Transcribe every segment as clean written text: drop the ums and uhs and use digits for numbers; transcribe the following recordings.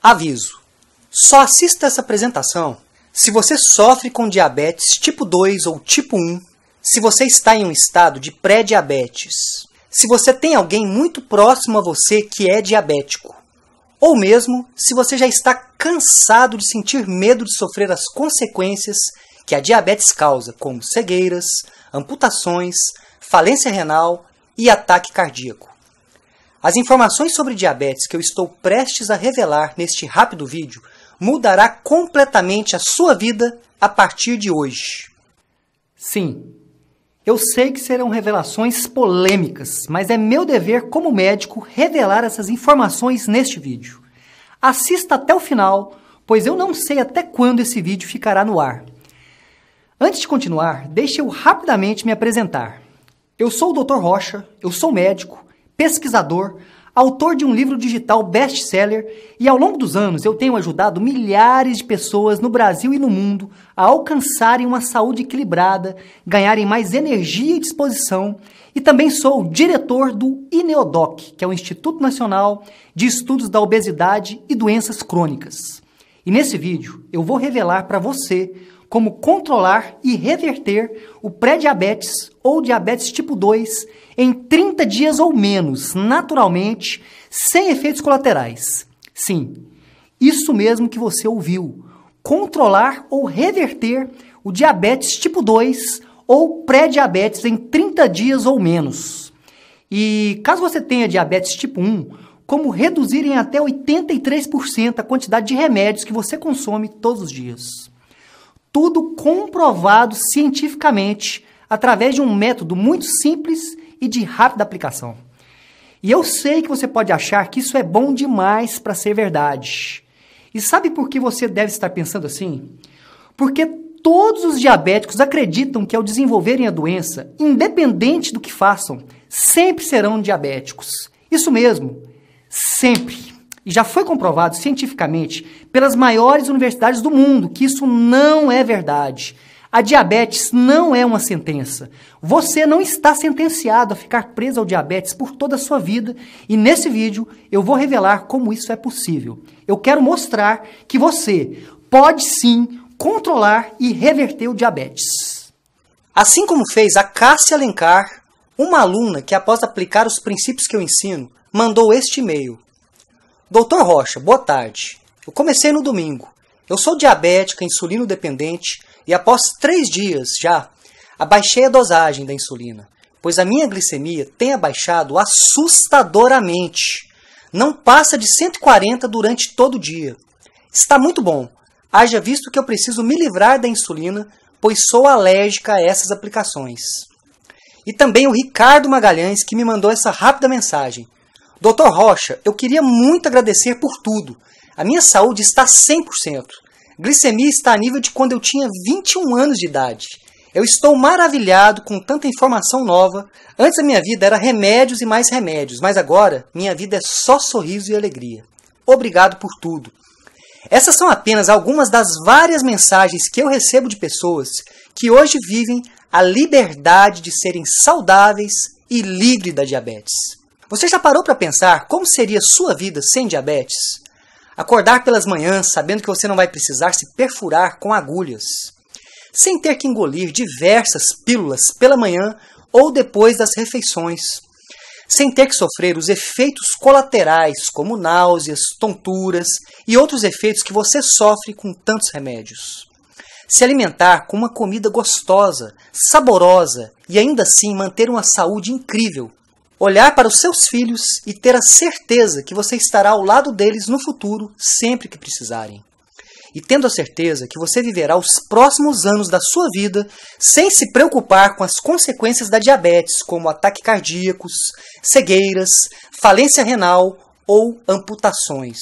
Aviso: só assista essa apresentação se você sofre com diabetes tipo 2 ou tipo 1, se você está em um estado de pré-diabetes, se você tem alguém muito próximo a você que é diabético, ou mesmo se você já está cansado de sentir medo de sofrer as consequências que a diabetes causa, como cegueiras, amputações, falência renal e ataque cardíaco. As informações sobre diabetes que eu estou prestes a revelar neste rápido vídeo mudará completamente a sua vida a partir de hoje. Sim, eu sei que serão revelações polêmicas, mas é meu dever como médico revelar essas informações neste vídeo. Assista até o final, pois eu não sei até quando esse vídeo ficará no ar. Antes de continuar, deixe eu rapidamente me apresentar. Eu sou o Dr. Rocha, eu sou médico, pesquisador, autor de um livro digital best-seller e ao longo dos anos eu tenho ajudado milhares de pessoas no Brasil e no mundo a alcançarem uma saúde equilibrada, ganharem mais energia e disposição, e também sou o diretor do INEODOC, que é o Instituto Nacional de Estudos da Obesidade e Doenças Crônicas. E nesse vídeo eu vou revelar para você como controlar e reverter o pré-diabetes ou diabetes tipo 2 em 30 dias ou menos, naturalmente, sem efeitos colaterais. Sim, isso mesmo que você ouviu. Controlar ou reverter o diabetes tipo 2 ou pré-diabetes em 30 dias ou menos. E caso você tenha diabetes tipo 1, como reduzir em até 83% a quantidade de remédios que você consome todos os dias. Tudo comprovado cientificamente através de um método muito simples e de rápida aplicação. E eu sei que você pode achar que isso é bom demais para ser verdade. E sabe por que você deve estar pensando assim? Porque todos os diabéticos acreditam que ao desenvolverem a doença, independente do que façam, sempre serão diabéticos. Isso mesmo, sempre. E já foi comprovado cientificamente pelas maiores universidades do mundo que isso não é verdade. A diabetes não é uma sentença. Você não está sentenciado a ficar preso ao diabetes por toda a sua vida e nesse vídeo eu vou revelar como isso é possível. Eu quero mostrar que você pode sim controlar e reverter o diabetes. Assim como fez a Cássia Alencar, uma aluna que após aplicar os princípios que eu ensino, mandou este e-mail. Dr. Rocha, boa tarde. Eu comecei no domingo. Eu sou diabética, insulino dependente e após 3 dias já, abaixei a dosagem da insulina, pois a minha glicemia tem abaixado assustadoramente. Não passa de 140 durante todo o dia. Está muito bom, haja visto que eu preciso me livrar da insulina, pois sou alérgica a essas aplicações. E também o Ricardo Magalhães que me mandou essa rápida mensagem. Dr. Rocha, eu queria muito agradecer por tudo. A minha saúde está 100%. Glicemia está a nível de quando eu tinha 21 anos de idade. Eu estou maravilhado com tanta informação nova. Antes a minha vida era remédios e mais remédios, mas agora minha vida é só sorriso e alegria. Obrigado por tudo. Essas são apenas algumas das várias mensagens que eu recebo de pessoas que hoje vivem a liberdade de serem saudáveis e livres da diabetes. Você já parou para pensar como seria sua vida sem diabetes? Acordar pelas manhãs sabendo que você não vai precisar se perfurar com agulhas, sem ter que engolir diversas pílulas pela manhã ou depois das refeições, sem ter que sofrer os efeitos colaterais como náuseas, tonturas e outros efeitos que você sofre com tantos remédios. Se alimentar com uma comida gostosa, saborosa e ainda assim manter uma saúde incrível. Olhar para os seus filhos e ter a certeza que você estará ao lado deles no futuro, sempre que precisarem. E tendo a certeza que você viverá os próximos anos da sua vida sem se preocupar com as consequências da diabetes, como ataques cardíacos, cegueiras, falência renal ou amputações.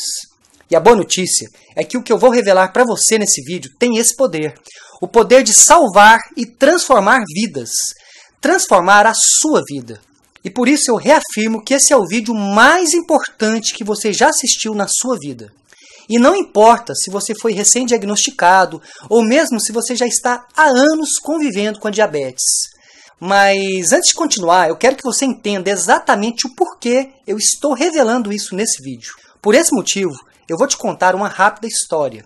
E a boa notícia é que o que eu vou revelar para você nesse vídeo tem esse poder. O poder de salvar e transformar vidas. Transformar a sua vida. E por isso eu reafirmo que esse é o vídeo mais importante que você já assistiu na sua vida. E não importa se você foi recém-diagnosticado ou mesmo se você já está há anos convivendo com a diabetes. Mas antes de continuar, eu quero que você entenda exatamente o porquê eu estou revelando isso nesse vídeo. Por esse motivo, eu vou te contar uma rápida história.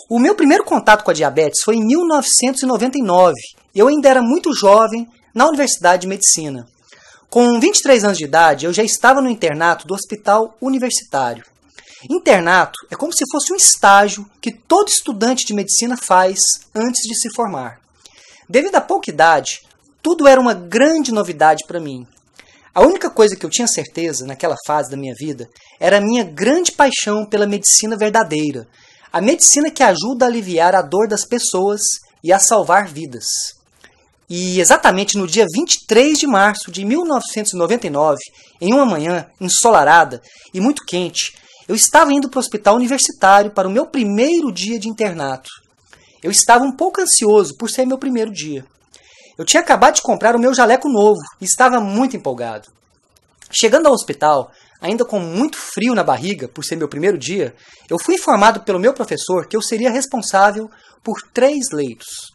O meu primeiro contato com a diabetes foi em 1999. Eu ainda era muito jovem na Universidade de Medicina. Com 23 anos de idade, eu já estava no internato do Hospital Universitário. Internato é como se fosse um estágio que todo estudante de medicina faz antes de se formar. Devido à pouca idade, tudo era uma grande novidade para mim. A única coisa que eu tinha certeza naquela fase da minha vida era a minha grande paixão pela medicina verdadeira, a medicina que ajuda a aliviar a dor das pessoas e a salvar vidas. E exatamente no dia 23 de março de 1999, em uma manhã ensolarada e muito quente, eu estava indo para o hospital universitário para o meu primeiro dia de internato. Eu estava um pouco ansioso por ser meu primeiro dia. Eu tinha acabado de comprar o meu jaleco novo e estava muito empolgado. Chegando ao hospital, ainda com muito frio na barriga por ser meu primeiro dia, eu fui informado pelo meu professor que eu seria responsável por 3 leitos.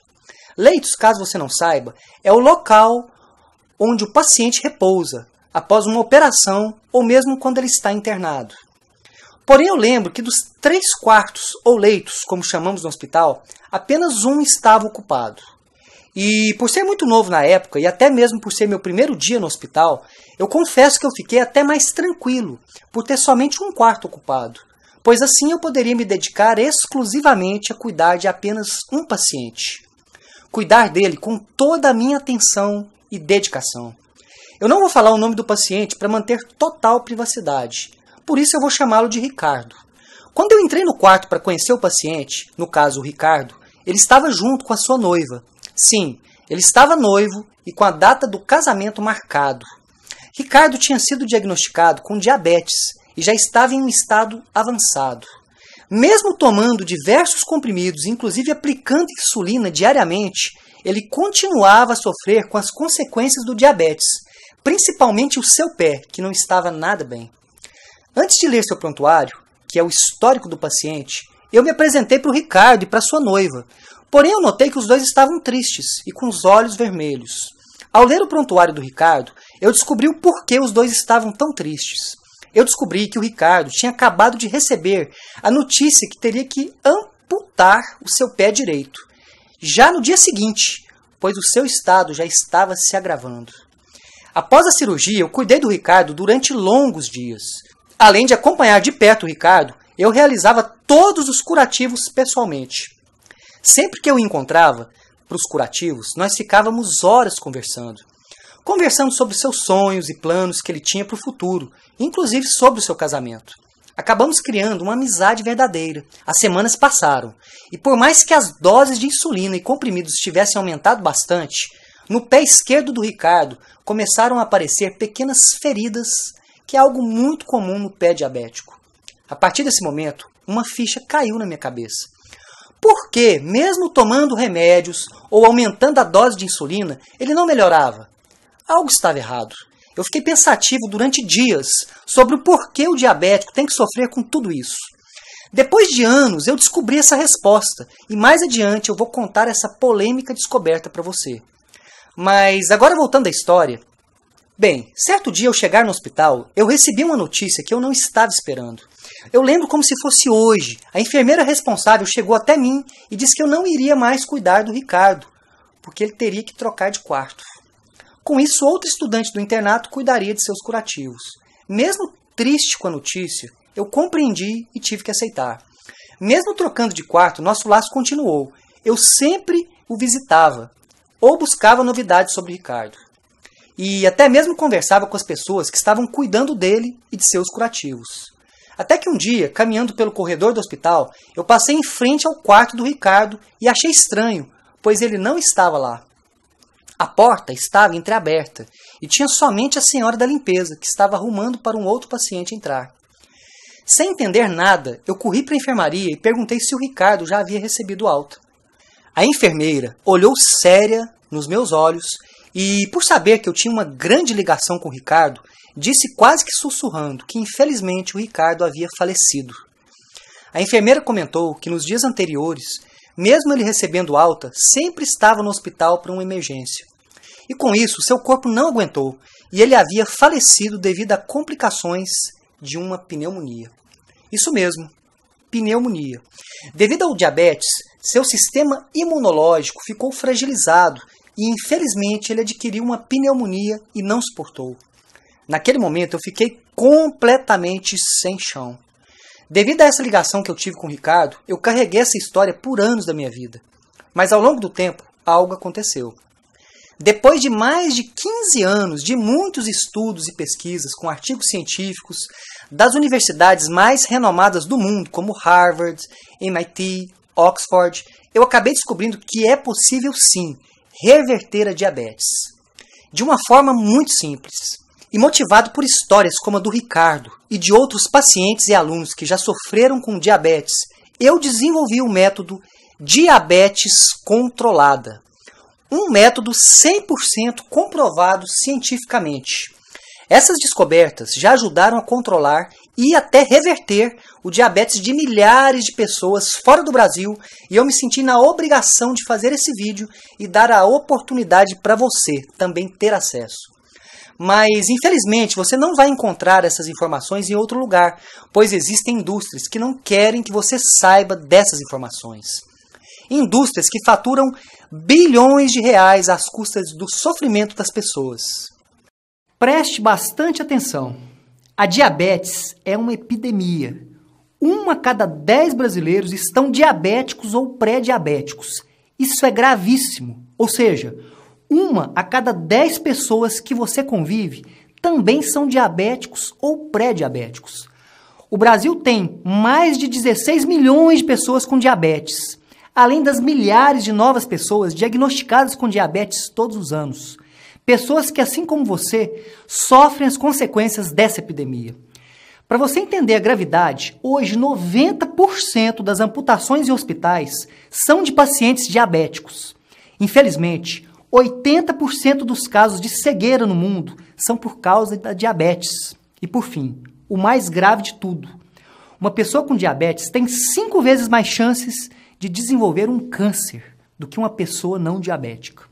Leitos, caso você não saiba, é o local onde o paciente repousa após uma operação ou mesmo quando ele está internado. Porém, eu lembro que dos 3 quartos ou leitos, como chamamos no hospital, apenas um estava ocupado. E por ser muito novo na época, e até mesmo por ser meu primeiro dia no hospital, eu confesso que eu fiquei até mais tranquilo por ter somente um quarto ocupado, pois assim eu poderia me dedicar exclusivamente a cuidar de apenas um paciente. Cuidar dele com toda a minha atenção e dedicação. Eu não vou falar o nome do paciente para manter total privacidade, por isso eu vou chamá-lo de Ricardo. Quando eu entrei no quarto para conhecer o paciente, no caso o Ricardo, ele estava junto com a sua noiva. Sim, ele estava noivo e com a data do casamento marcado. Ricardo tinha sido diagnosticado com diabetes e já estava em um estado avançado. Mesmo tomando diversos comprimidos, inclusive aplicando insulina diariamente, ele continuava a sofrer com as consequências do diabetes, principalmente o seu pé, que não estava nada bem. Antes de ler seu prontuário, que é o histórico do paciente, eu me apresentei para o Ricardo e para sua noiva. Porém, eu notei que os dois estavam tristes e com os olhos vermelhos. Ao ler o prontuário do Ricardo, eu descobri o porquê os dois estavam tão tristes. Eu descobri que o Ricardo tinha acabado de receber a notícia que teria que amputar o seu pé direito, já no dia seguinte, pois o seu estado já estava se agravando. Após a cirurgia, eu cuidei do Ricardo durante longos dias. Além de acompanhar de perto o Ricardo, eu realizava todos os curativos pessoalmente. Sempre que eu o encontrava para os curativos, nós ficávamos horas conversando. Conversando sobre seus sonhos e planos que ele tinha para o futuro, inclusive sobre o seu casamento. Acabamos criando uma amizade verdadeira. As semanas passaram, e por mais que as doses de insulina e comprimidos tivessem aumentado bastante, no pé esquerdo do Ricardo começaram a aparecer pequenas feridas, que é algo muito comum no pé diabético. A partir desse momento, uma ficha caiu na minha cabeça. Por que, mesmo tomando remédios ou aumentando a dose de insulina, ele não melhorava? Algo estava errado. Eu fiquei pensativo durante dias sobre o porquê o diabético tem que sofrer com tudo isso. Depois de anos, eu descobri essa resposta e mais adiante eu vou contar essa polêmica descoberta para você. Mas agora voltando à história. Bem, certo dia ao chegar no hospital, eu recebi uma notícia que eu não estava esperando. Eu lembro como se fosse hoje. A enfermeira responsável chegou até mim e disse que eu não iria mais cuidar do Ricardo, porque ele teria que trocar de quarto. Com isso, outro estudante do internato cuidaria de seus curativos. Mesmo triste com a notícia, eu compreendi e tive que aceitar. Mesmo trocando de quarto, nosso laço continuou. Eu sempre o visitava ou buscava novidades sobre Ricardo. E até mesmo conversava com as pessoas que estavam cuidando dele e de seus curativos. Até que um dia, caminhando pelo corredor do hospital, eu passei em frente ao quarto do Ricardo e achei estranho, pois ele não estava lá. A porta estava entreaberta e tinha somente a senhora da limpeza, que estava arrumando para um outro paciente entrar. Sem entender nada, eu corri para a enfermaria e perguntei se o Ricardo já havia recebido alta. A enfermeira olhou séria nos meus olhos e, por saber que eu tinha uma grande ligação com o Ricardo, disse quase que sussurrando que infelizmente o Ricardo havia falecido. A enfermeira comentou que nos dias anteriores, mesmo ele recebendo alta, sempre estava no hospital para uma emergência. E com isso, seu corpo não aguentou e ele havia falecido devido a complicações de uma pneumonia. Isso mesmo, pneumonia. Devido ao diabetes, seu sistema imunológico ficou fragilizado e, infelizmente, ele adquiriu uma pneumonia e não suportou. Naquele momento, eu fiquei completamente sem chão. Devido a essa ligação que eu tive com o Ricardo, eu carreguei essa história por anos da minha vida. Mas ao longo do tempo, algo aconteceu. Depois de mais de 15 anos de muitos estudos e pesquisas com artigos científicos das universidades mais renomadas do mundo, como Harvard, MIT, Oxford, eu acabei descobrindo que é possível sim reverter a diabetes. De uma forma muito simples. E motivado por histórias como a do Ricardo e de outros pacientes e alunos que já sofreram com diabetes, eu desenvolvi o método Diabetes Controlada. Um método 100% comprovado cientificamente. Essas descobertas já ajudaram a controlar e até reverter o diabetes de milhares de pessoas fora do Brasil, e eu me senti na obrigação de fazer esse vídeo e dar a oportunidade para você também ter acesso. Mas, infelizmente, você não vai encontrar essas informações em outro lugar, pois existem indústrias que não querem que você saiba dessas informações. Indústrias que faturam bilhões de reais às custas do sofrimento das pessoas. Preste bastante atenção. A diabetes é uma epidemia. 1 a cada 10 brasileiros estão diabéticos ou pré-diabéticos. Isso é gravíssimo. Ou seja, 1 a cada 10 pessoas que você convive também são diabéticos ou pré-diabéticos. O Brasil tem mais de 16 milhões de pessoas com diabetes, além das milhares de novas pessoas diagnosticadas com diabetes todos os anos. Pessoas que, assim como você, sofrem as consequências dessa epidemia. Para você entender a gravidade, hoje 90% das amputações em hospitais são de pacientes diabéticos. Infelizmente, 80% dos casos de cegueira no mundo são por causa da diabetes. E por fim, o mais grave de tudo, uma pessoa com diabetes tem 5 vezes mais chances de desenvolver um câncer do que uma pessoa não diabética.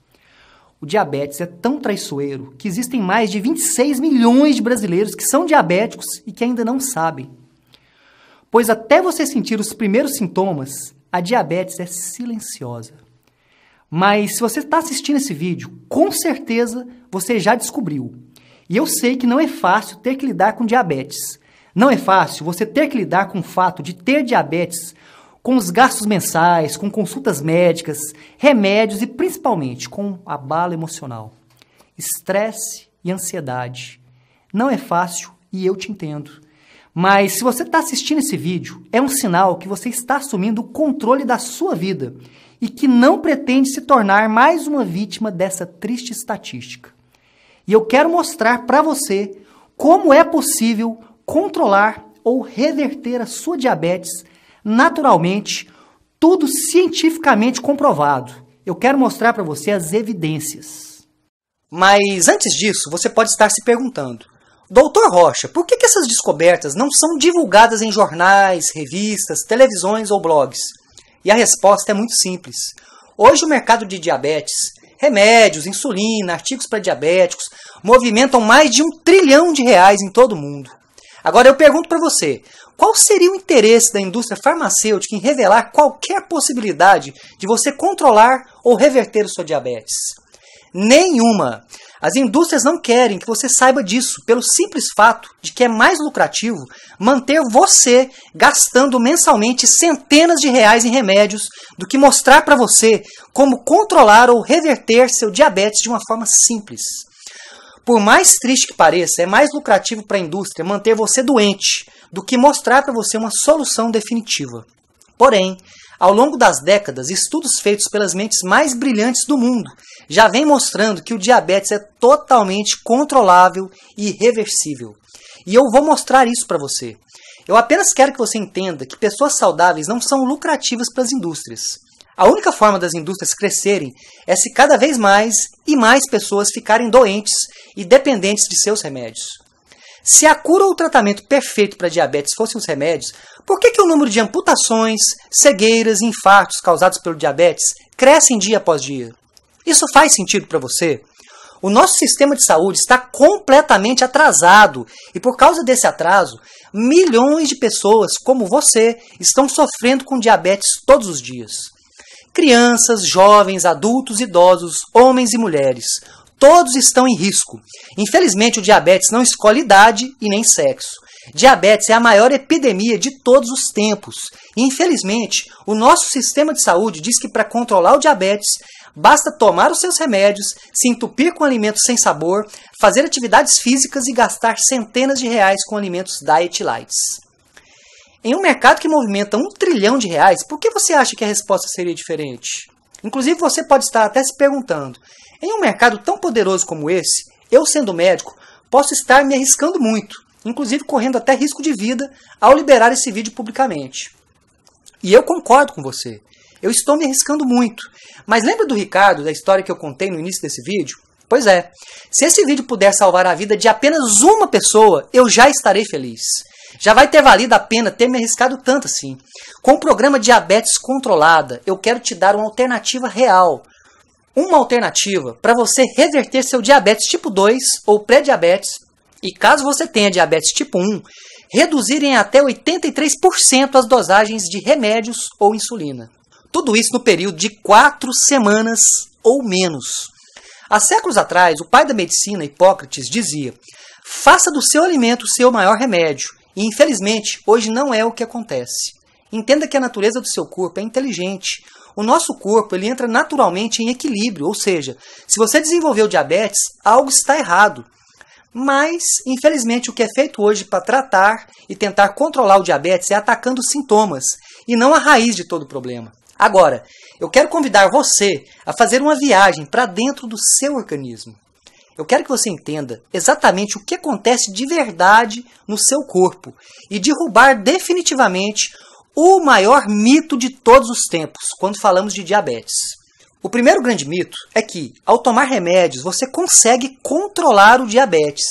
O diabetes é tão traiçoeiro que existem mais de 26 milhões de brasileiros que são diabéticos e que ainda não sabem. Pois até você sentir os primeiros sintomas, a diabetes é silenciosa. Mas se você está assistindo esse vídeo, com certeza você já descobriu. E eu sei que não é fácil ter que lidar com diabetes. Não é fácil você ter que lidar com o fato de ter diabetes, com os gastos mensais, com consultas médicas, remédios e principalmente com abalo emocional. Estresse e ansiedade. Não é fácil e eu te entendo. Mas se você está assistindo esse vídeo, é um sinal que você está assumindo o controle da sua vida e que não pretende se tornar mais uma vítima dessa triste estatística. E eu quero mostrar para você como é possível controlar ou reverter a sua diabetes naturalmente, tudo cientificamente comprovado. Eu quero mostrar para você as evidências. Mas antes disso, você pode estar se perguntando: Doutor Rocha, por que essas descobertas não são divulgadas em jornais, revistas, televisões ou blogs? E a resposta é muito simples. Hoje o mercado de diabetes, remédios, insulina, artigos para diabéticos, movimentam mais de R$1 trilhão em todo o mundo. Agora eu pergunto para você, qual seria o interesse da indústria farmacêutica em revelar qualquer possibilidade de você controlar ou reverter o seu diabetes? Nenhuma! As indústrias não querem que você saiba disso, pelo simples fato de que é mais lucrativo manter você gastando mensalmente centenas de reais em remédios do que mostrar para você como controlar ou reverter seu diabetes de uma forma simples. Por mais triste que pareça, é mais lucrativo para a indústria manter você doente do que mostrar para você uma solução definitiva. Porém, ao longo das décadas, estudos feitos pelas mentes mais brilhantes do mundo já vêm mostrando que o diabetes é totalmente controlável e reversível. E eu vou mostrar isso para você. Eu apenas quero que você entenda que pessoas saudáveis não são lucrativas para as indústrias. A única forma das indústrias crescerem é se cada vez mais e mais pessoas ficarem doentes e dependentes de seus remédios. Se a cura ou o tratamento perfeito para diabetes fossem os remédios, por que o número de amputações, cegueiras e infartos causados pelo diabetes crescem dia após dia? Isso faz sentido para você? O nosso sistema de saúde está completamente atrasado e por causa desse atraso, milhões de pessoas como você estão sofrendo com diabetes todos os dias. Crianças, jovens, adultos, idosos, homens e mulheres, todos estão em risco. Infelizmente, o diabetes não escolhe idade e nem sexo. Diabetes é a maior epidemia de todos os tempos. E, infelizmente, o nosso sistema de saúde diz que para controlar o diabetes, basta tomar os seus remédios, se entupir com alimentos sem sabor, fazer atividades físicas e gastar centenas de reais com alimentos diet lights. Em um mercado que movimenta R$1 trilhão, por que você acha que a resposta seria diferente? Inclusive, você pode estar até se perguntando, em um mercado tão poderoso como esse, eu sendo médico, posso estar me arriscando muito, inclusive correndo até risco de vida ao liberar esse vídeo publicamente. E eu concordo com você. Eu estou me arriscando muito. Mas lembra do Ricardo, da história que eu contei no início desse vídeo? Pois é, se esse vídeo puder salvar a vida de apenas uma pessoa, eu já estarei feliz. Já vai ter valido a pena ter me arriscado tanto assim. Com o programa Diabetes Controlada, eu quero te dar uma alternativa real. Uma alternativa para você reverter seu diabetes tipo 2 ou pré-diabetes e, caso você tenha diabetes tipo 1, reduzir em até 83% as dosagens de remédios ou insulina. Tudo isso no período de 4 semanas ou menos. Há séculos atrás, o pai da medicina, Hipócrates, dizia: faça do seu alimento o seu maior remédio. E, infelizmente, hoje não é o que acontece. Entenda que a natureza do seu corpo é inteligente. O nosso corpo ele entra naturalmente em equilíbrio, ou seja, se você desenvolveu diabetes, algo está errado. Mas, infelizmente, o que é feito hoje para tratar e tentar controlar o diabetes é atacando os sintomas e não a raiz de todo o problema. Agora, eu quero convidar você a fazer uma viagem para dentro do seu organismo. Eu quero que você entenda exatamente o que acontece de verdade no seu corpo e derrubar definitivamente o maior mito de todos os tempos quando falamos de diabetes. O primeiro grande mito é que, ao tomar remédios, você consegue controlar o diabetes.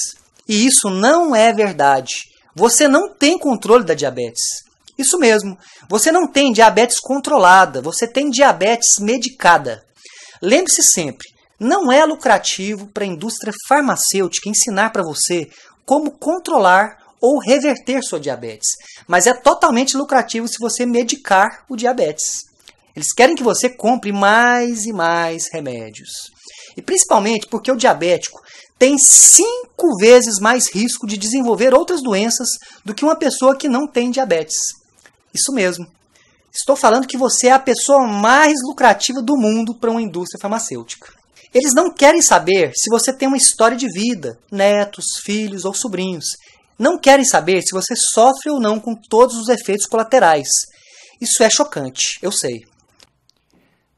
E isso não é verdade. Você não tem controle da diabetes. Isso mesmo, você não tem diabetes controlada, você tem diabetes medicada. Lembre-se sempre, não é lucrativo para a indústria farmacêutica ensinar para você como controlar ou reverter sua diabetes, mas é totalmente lucrativo se você medicar o diabetes. Eles querem que você compre mais e mais remédios. E principalmente porque o diabético tem 5 vezes mais risco de desenvolver outras doenças do que uma pessoa que não tem diabetes. Isso mesmo. Estou falando que você é a pessoa mais lucrativa do mundo para uma indústria farmacêutica. Eles não querem saber se você tem uma história de vida, netos, filhos ou sobrinhos. Não querem saber se você sofre ou não com todos os efeitos colaterais. Isso é chocante, eu sei.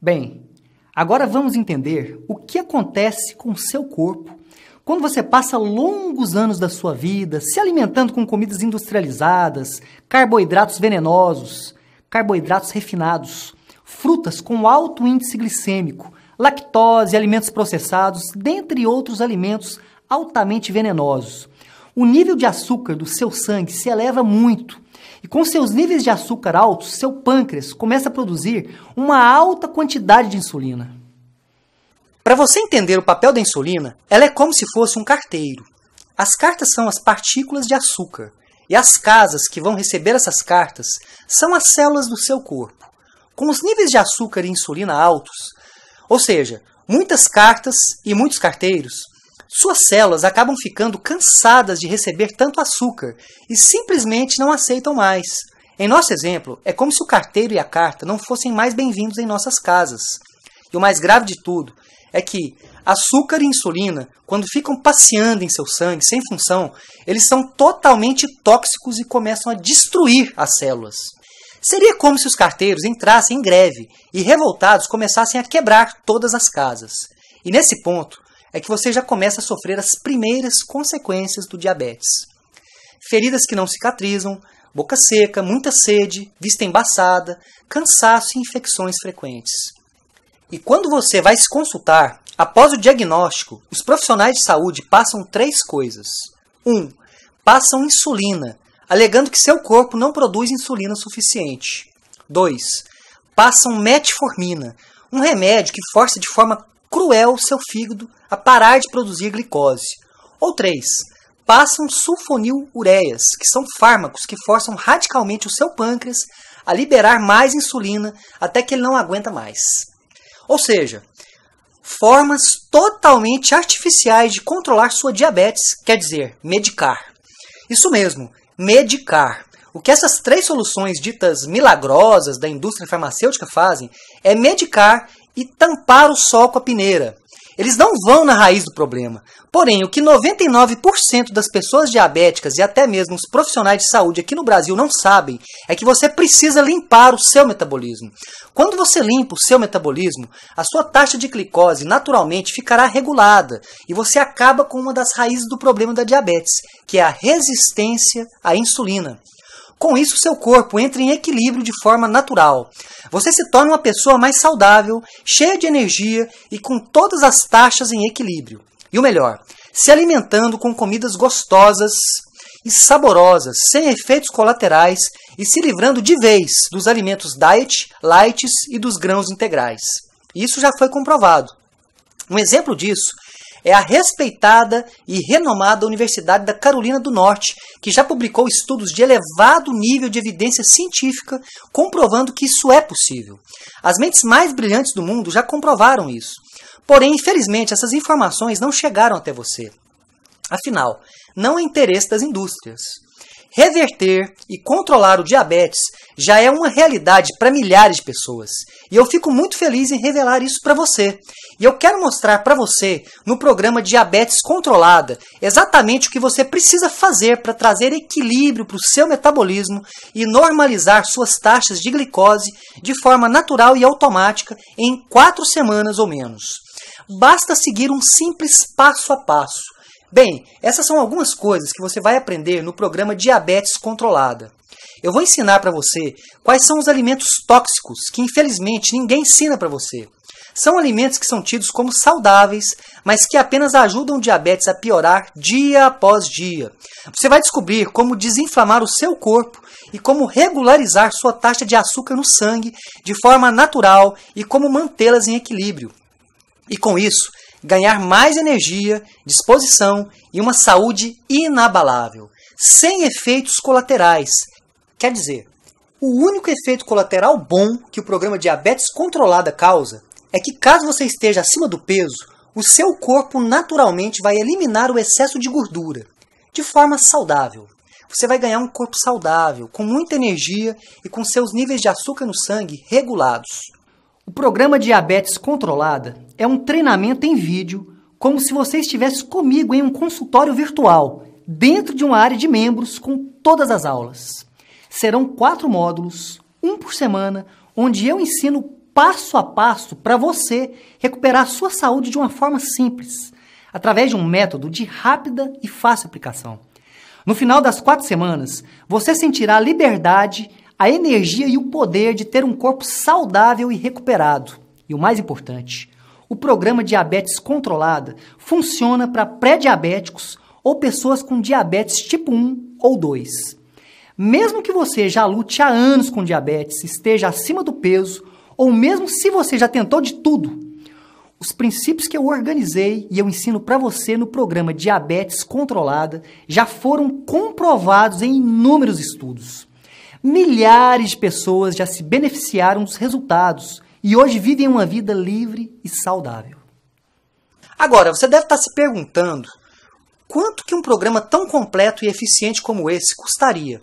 Bem, agora vamos entender o que acontece com o seu corpo quando você passa longos anos da sua vida se alimentando com comidas industrializadas, carboidratos venenosos, carboidratos refinados, frutas com alto índice glicêmico, lactose, alimentos processados, dentre outros alimentos altamente venenosos. O nível de açúcar do seu sangue se eleva muito e com seus níveis de açúcar altos, seu pâncreas começa a produzir uma alta quantidade de insulina. Para você entender o papel da insulina, ela é como se fosse um carteiro. As cartas são as partículas de açúcar e as casas que vão receber essas cartas são as células do seu corpo. Com os níveis de açúcar e insulina altos, ou seja, muitas cartas e muitos carteiros, suas células acabam ficando cansadas de receber tanto açúcar e simplesmente não aceitam mais. Em nosso exemplo, é como se o carteiro e a carta não fossem mais bem-vindos em nossas casas. E o mais grave de tudo é que açúcar e insulina, quando ficam passeando em seu sangue sem função, eles são totalmente tóxicos e começam a destruir as células. Seria como se os carteiros entrassem em greve e, revoltados, começassem a quebrar todas as casas. E nesse ponto é que você já começa a sofrer as primeiras consequências do diabetes. Feridas que não cicatrizam, boca seca, muita sede, vista embaçada, cansaço e infecções frequentes. E quando você vai se consultar, após o diagnóstico, os profissionais de saúde passam 3 coisas. 1. Passam insulina, alegando que seu corpo não produz insulina suficiente. 2. Passam metformina, um remédio que força de forma cruel seu fígado a parar de produzir glicose. Ou 3. Passam sulfonilureias, que são fármacos que forçam radicalmente o seu pâncreas a liberar mais insulina até que ele não aguenta mais. Ou seja, formas totalmente artificiais de controlar sua diabetes, quer dizer, medicar. Isso mesmo, medicar. O que essas 3 soluções ditas milagrosas da indústria farmacêutica fazem é medicar e tampar o sol com a peneira. Eles não vão na raiz do problema. Porém, o que 99% das pessoas diabéticas e até mesmo os profissionais de saúde aqui no Brasil não sabem é que você precisa limpar o seu metabolismo. Quando você limpa o seu metabolismo, a sua taxa de glicose naturalmente ficará regulada e você acaba com uma das raízes do problema da diabetes, que é a resistência à insulina. Com isso, seu corpo entra em equilíbrio de forma natural. Você se torna uma pessoa mais saudável, cheia de energia e com todas as taxas em equilíbrio. E o melhor, se alimentando com comidas gostosas e saborosas, sem efeitos colaterais e se livrando de vez dos alimentos diet, lights e dos grãos integrais. Isso já foi comprovado. Um exemplo disso é a respeitada e renomada Universidade da Carolina do Norte, que já publicou estudos de elevado nível de evidência científica comprovando que isso é possível. As mentes mais brilhantes do mundo já comprovaram isso. Porém, infelizmente, essas informações não chegaram até você. Afinal, não é interesse das indústrias. Reverter e controlar o diabetes já é uma realidade para milhares de pessoas. E eu fico muito feliz em revelar isso para você. E eu quero mostrar para você, no programa Diabetes Controlada, exatamente o que você precisa fazer para trazer equilíbrio para o seu metabolismo e normalizar suas taxas de glicose de forma natural e automática em 4 semanas ou menos. Basta seguir um simples passo a passo. Bem, essas são algumas coisas que você vai aprender no programa Diabetes Controlada. Eu vou ensinar para você quais são os alimentos tóxicos que infelizmente ninguém ensina para você. São alimentos que são tidos como saudáveis, mas que apenas ajudam o diabetes a piorar dia após dia. Você vai descobrir como desinflamar o seu corpo e como regularizar sua taxa de açúcar no sangue de forma natural e como mantê-las em equilíbrio. E com isso, ganhar mais energia, disposição e uma saúde inabalável, sem efeitos colaterais. Quer dizer, o único efeito colateral bom que o programa Diabetes Controlada causa é que caso você esteja acima do peso, o seu corpo naturalmente vai eliminar o excesso de gordura, de forma saudável. Você vai ganhar um corpo saudável, com muita energia e com seus níveis de açúcar no sangue regulados. O programa Diabetes Controlada é um treinamento em vídeo, como se você estivesse comigo em um consultório virtual, dentro de uma área de membros com todas as aulas. Serão 4 módulos, um por semana, onde eu ensino passo a passo para você recuperar a sua saúde de uma forma simples, através de um método de rápida e fácil aplicação. No final das 4 semanas, você sentirá a liberdade, a energia e o poder de ter um corpo saudável e recuperado. E o mais importante, o programa Diabetes Controlada funciona para pré-diabéticos ou pessoas com diabetes tipo 1 ou 2. Mesmo que você já lute há anos com diabetes, esteja acima do peso, ou mesmo se você já tentou de tudo, os princípios que eu organizei e eu ensino para você no programa Diabetes Controlada já foram comprovados em inúmeros estudos. Milhares de pessoas já se beneficiaram dos resultados e hoje vivem uma vida livre e saudável. Agora, você deve estar se perguntando quanto que um programa tão completo e eficiente como esse custaria?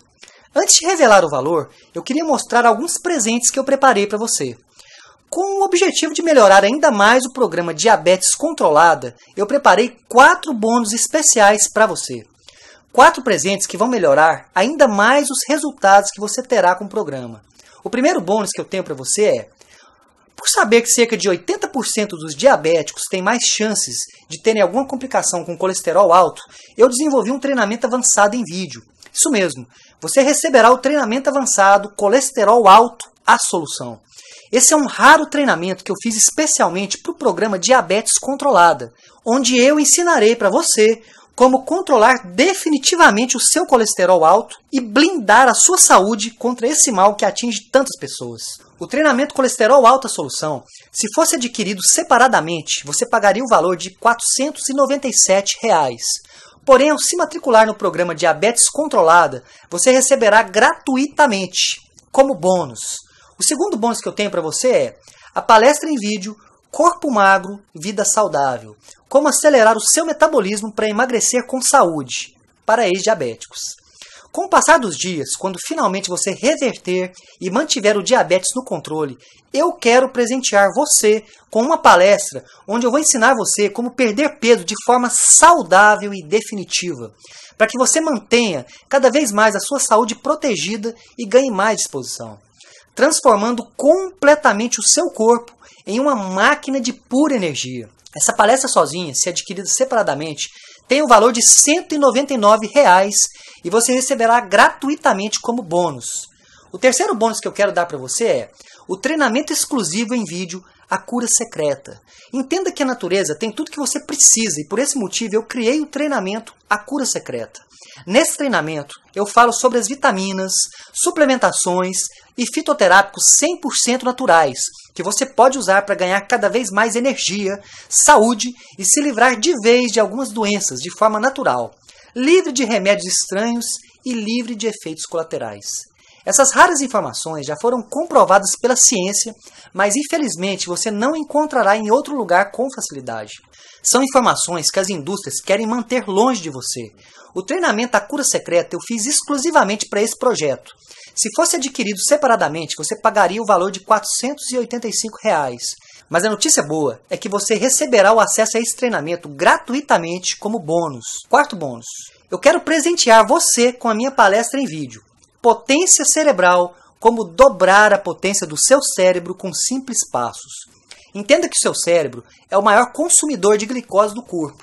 Antes de revelar o valor, eu queria mostrar alguns presentes que eu preparei para você. Com o objetivo de melhorar ainda mais o programa Diabetes Controlada, eu preparei 4 bônus especiais para você. 4 presentes que vão melhorar ainda mais os resultados que você terá com o programa. O primeiro bônus que eu tenho para você é: por saber que cerca de 80% dos diabéticos têm mais chances de terem alguma complicação com colesterol alto, eu desenvolvi um treinamento avançado em vídeo. Isso mesmo, você receberá o treinamento avançado Colesterol Alto, a Solução. Esse é um raro treinamento que eu fiz especialmente para o programa Diabetes Controlada, onde eu ensinarei para você como controlar definitivamente o seu colesterol alto e blindar a sua saúde contra esse mal que atinge tantas pessoas. O treinamento Colesterol Alta Solução, se fosse adquirido separadamente, você pagaria o valor de R$ 497. Porém, ao se matricular no programa Diabetes Controlada, você receberá gratuitamente, como bônus. O segundo bônus que eu tenho para você é a palestra em vídeo Corpo Magro, Vida Saudável. Como acelerar o seu metabolismo para emagrecer com saúde, para ex-diabéticos. Com o passar dos dias, quando finalmente você reverter e mantiver o diabetes no controle, eu quero presentear você com uma palestra onde eu vou ensinar você como perder peso de forma saudável e definitiva, para que você mantenha cada vez mais a sua saúde protegida e ganhe mais disposição, transformando completamente o seu corpo em uma máquina de pura energia. Essa palestra sozinha, se adquirida separadamente, tem o valor de R$ 199 e você receberá gratuitamente como bônus. O terceiro bônus que eu quero dar para você é o treinamento exclusivo em vídeo A Cura Secreta. Entenda que a natureza tem tudo que você precisa e por esse motivo eu criei o treinamento A Cura Secreta. Nesse treinamento eu falo sobre as vitaminas, suplementações e fitoterápicos 100% naturais que você pode usar para ganhar cada vez mais energia, saúde e se livrar de vez de algumas doenças de forma natural, livre de remédios estranhos e livre de efeitos colaterais. Essas raras informações já foram comprovadas pela ciência, mas infelizmente você não encontrará em outro lugar com facilidade. São informações que as indústrias querem manter longe de você. O treinamento A Cura Secreta eu fiz exclusivamente para esse projeto. Se fosse adquirido separadamente, você pagaria o valor de R$ 485. Mas a notícia boa é que você receberá o acesso a esse treinamento gratuitamente como bônus. Quarto bônus. Eu quero presentear você com a minha palestra em vídeo. Potência cerebral, como dobrar a potência do seu cérebro com simples passos. Entenda que o seu cérebro é o maior consumidor de glicose do corpo.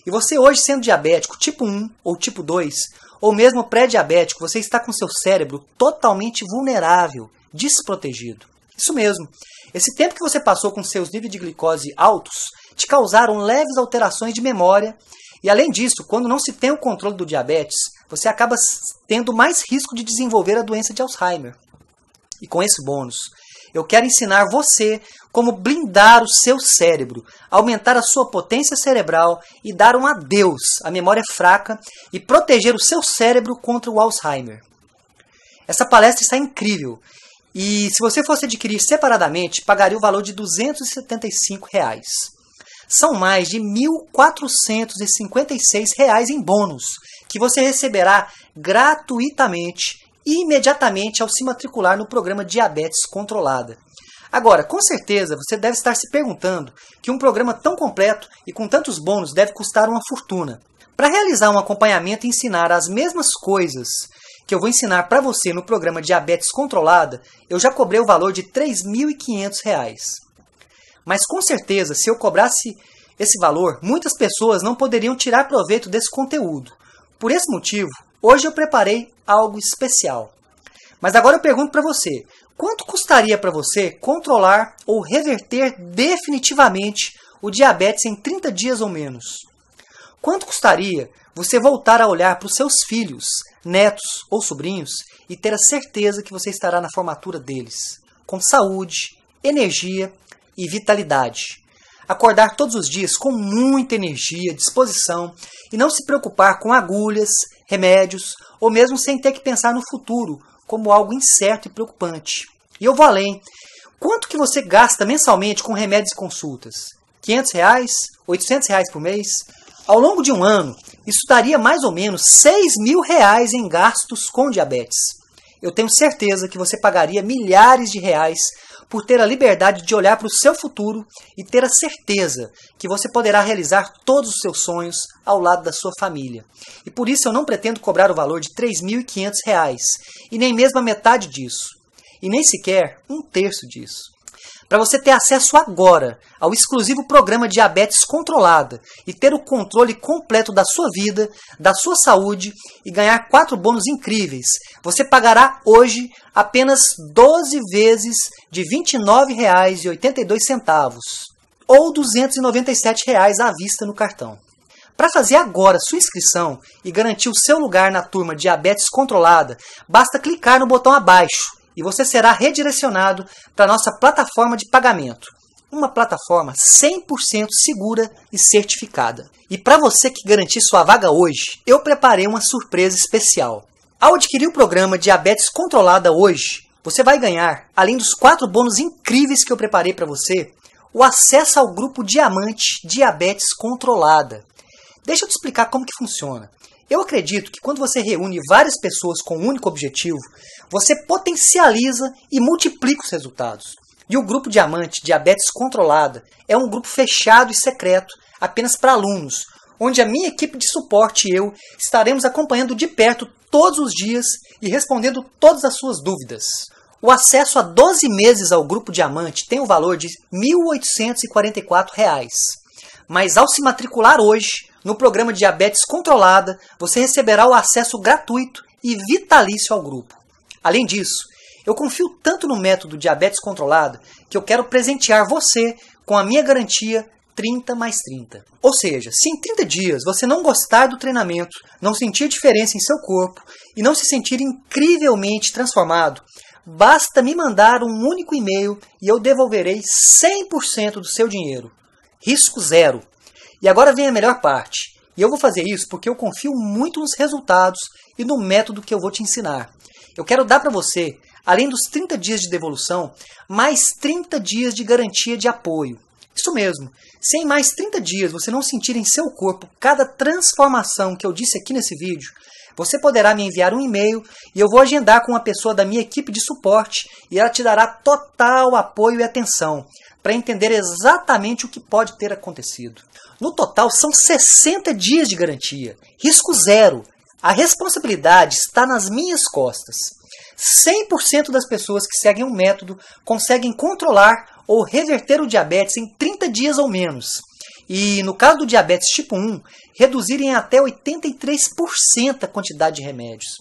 E você hoje sendo diabético tipo 1 ou tipo 2, ou mesmo pré-diabético, você está com seu cérebro totalmente vulnerável, desprotegido. Isso mesmo. Esse tempo que você passou com seus níveis de glicose altos te causaram leves alterações de memória e, além disso, quando não se tem o controle do diabetes, você acaba tendo mais risco de desenvolver a doença de Alzheimer. E com esse bônus, eu quero ensinar você como blindar o seu cérebro, aumentar a sua potência cerebral e dar um adeus à memória fraca e proteger o seu cérebro contra o Alzheimer. Essa palestra está incrível e se você fosse adquirir separadamente, pagaria o valor de R$ 275. São mais de R$ 1.456 em bônus, que você receberá gratuitamente e imediatamente ao se matricular no programa Diabetes Controlada. Agora, com certeza, você deve estar se perguntando que um programa tão completo e com tantos bônus deve custar uma fortuna. Para realizar um acompanhamento e ensinar as mesmas coisas que eu vou ensinar para você no programa Diabetes Controlada, eu já cobrei o valor de R$ 3.500. Mas com certeza, se eu cobrasse esse valor, muitas pessoas não poderiam tirar proveito desse conteúdo. Por esse motivo, hoje eu preparei algo especial. Mas agora eu pergunto para você, quanto custaria para você controlar ou reverter definitivamente o diabetes em 30 dias ou menos? Quanto custaria você voltar a olhar para os seus filhos, netos ou sobrinhos e ter a certeza que você estará na formatura deles, com saúde, energia e vitalidade? Acordar todos os dias com muita energia, disposição e não se preocupar com agulhas, remédios ou mesmo sem ter que pensar no futuro como algo incerto e preocupante. E eu vou além. Quanto que você gasta mensalmente com remédios e consultas? R$ 500? R$ 800 por mês? Ao longo de um ano, isso daria mais ou menos R$ 6.000 em gastos com diabetes. Eu tenho certeza que você pagaria milhares de reais por ter a liberdade de olhar para o seu futuro e ter a certeza que você poderá realizar todos os seus sonhos ao lado da sua família. E por isso eu não pretendo cobrar o valor de R$ 3.500 e nem mesmo a metade disso, e nem sequer um terço disso. Para você ter acesso agora ao exclusivo programa Diabetes Controlada e ter o controle completo da sua vida, da sua saúde e ganhar 4 bônus incríveis, você pagará hoje apenas 12 vezes de R$ 29,82 ou R$ 297 à vista no cartão. Para fazer agora sua inscrição e garantir o seu lugar na turma Diabetes Controlada, basta clicar no botão abaixo e você será redirecionado para a nossa plataforma de pagamento. Uma plataforma 100% segura e certificada. E para você que garantir sua vaga hoje, eu preparei uma surpresa especial. Ao adquirir o programa Diabetes Controlada hoje, você vai ganhar, além dos 4 bônus incríveis que eu preparei para você, o acesso ao grupo Diamante Diabetes Controlada. Deixa eu te explicar como que funciona. Eu acredito que quando você reúne várias pessoas com um único objetivo, você potencializa e multiplica os resultados. E o grupo Diamante Diabetes Controlada é um grupo fechado e secreto, apenas para alunos, onde a minha equipe de suporte e eu estaremos acompanhando de perto todos os dias e respondendo todas as suas dúvidas. O acesso a 12 meses ao Grupo Diamante tem o valor de R$ 1.844. Mas ao se matricular hoje, no programa Diabetes Controlada, você receberá o acesso gratuito e vitalício ao grupo. Além disso, eu confio tanto no método Diabetes Controlada que eu quero presentear você com a minha garantia 30+30. Ou seja, se em 30 dias você não gostar do treinamento, não sentir diferença em seu corpo e não se sentir incrivelmente transformado, basta me mandar um único e-mail e eu devolverei 100% do seu dinheiro. Risco zero. E agora vem a melhor parte. E eu vou fazer isso porque eu confio muito nos resultados e no método que eu vou te ensinar. Eu quero dar para você, além dos 30 dias de devolução, mais 30 dias de garantia de apoio. Isso mesmo, se em mais 30 dias você não sentir em seu corpo cada transformação que eu disse aqui nesse vídeo, você poderá me enviar um e-mail e eu vou agendar com uma pessoa da minha equipe de suporte e ela te dará total apoio e atenção para entender exatamente o que pode ter acontecido. No total são 60 dias de garantia, risco zero. A responsabilidade está nas minhas costas. 100% das pessoas que seguem o método conseguem controlar ou reverter o diabetes em 30 dias ou menos. E, no caso do diabetes tipo 1, reduzirem até 83% a quantidade de remédios.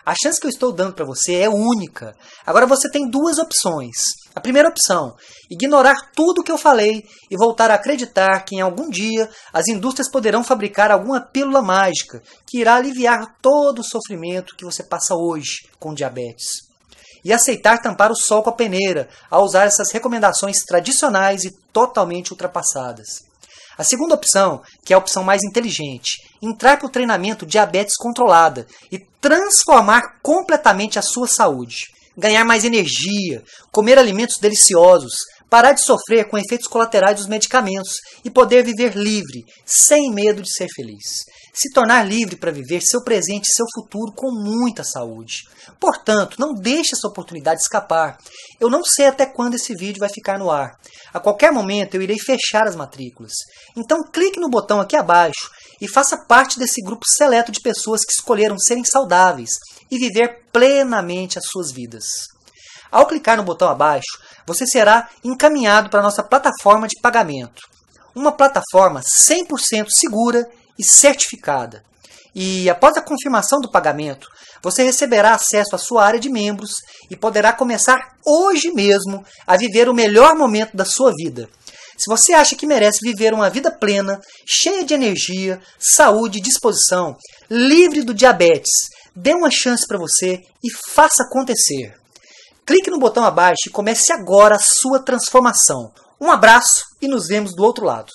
A chance que eu estou dando para você é única. Agora você tem duas opções. A primeira opção, ignorar tudo o que eu falei e voltar a acreditar que em algum dia as indústrias poderão fabricar alguma pílula mágica que irá aliviar todo o sofrimento que você passa hoje com diabetes. E aceitar tampar o sol com a peneira ao usar essas recomendações tradicionais e totalmente ultrapassadas. A segunda opção, que é a opção mais inteligente, entrar para o treinamento Diabetes Controlada e transformar completamente a sua saúde. Ganhar mais energia, comer alimentos deliciosos, parar de sofrer com efeitos colaterais dos medicamentos e poder viver livre, sem medo de ser feliz. Se tornar livre para viver seu presente e seu futuro com muita saúde. Portanto, não deixe essa oportunidade escapar. Eu não sei até quando esse vídeo vai ficar no ar. A qualquer momento eu irei fechar as matrículas. Então clique no botão aqui abaixo e faça parte desse grupo seleto de pessoas que escolheram serem saudáveis e viver plenamente as suas vidas. Ao clicar no botão abaixo, você será encaminhado para a nossa plataforma de pagamento. Uma plataforma 100% segura e certificada. E após a confirmação do pagamento, você receberá acesso à sua área de membros e poderá começar hoje mesmo a viver o melhor momento da sua vida. Se você acha que merece viver uma vida plena, cheia de energia, saúde e disposição, livre do diabetes, dê uma chance para você e faça acontecer. Clique no botão abaixo e comece agora a sua transformação. Um abraço e nos vemos do outro lado.